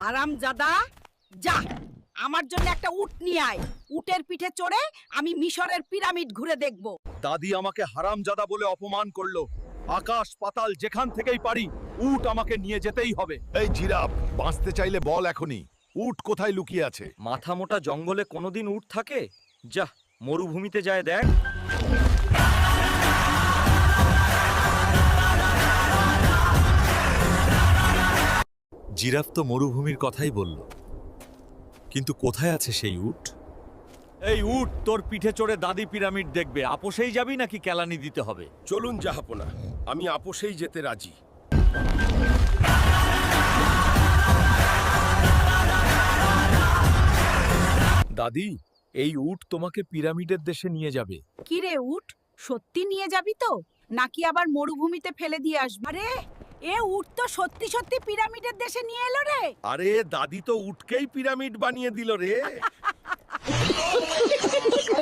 আরামজাদা, যা আমার জন্য একটা উট নিয়ে আয়। উটের পিঠে চড়ে আমি মিশরের পিরামিড ঘুরে দেখব। দাদি আমাকে হারামজাদা বলে অপমান করলো। আকাশ পাতাল যেখান থেকেই পারি উট আমাকে নিয়ে যেতেই হবে। এই জিরাফ, বাঁচতে চাইলে বল এখনই, উট কোথায় লুকিয়ে আছে? মাথা মোটা জঙ্গলে কোনোদিন উট থাকে? যা মরুভূমিতে যায় দেখ। জিরাফ তো মরুভূমির কথাই বলল, কিন্তু কোথায় আছে সেই উট? এই উট তোর পিঠে চড়ে দাদি পিরামিড দেখবে। আপোষেই যাবি নাকি কেলানি দিতে হবে? চলুন জাহাপনা, আমি আপোষেই যেতে রাজি। দাদি, এই উট তোমাকে পিরামিডের দেশে নিয়ে যাবে। কি রে উট, সত্যি নিয়ে যাবি তো নাকি আবার মরুভূমিতে ফেলে দিয়ে আসবি? আরে এ উট তো সত্যি সত্যি পিরামিডের দেশে নিয়ে এলো রে। আরে দাদি তো উটকেই পিরামিড বানিয়ে দিল রে।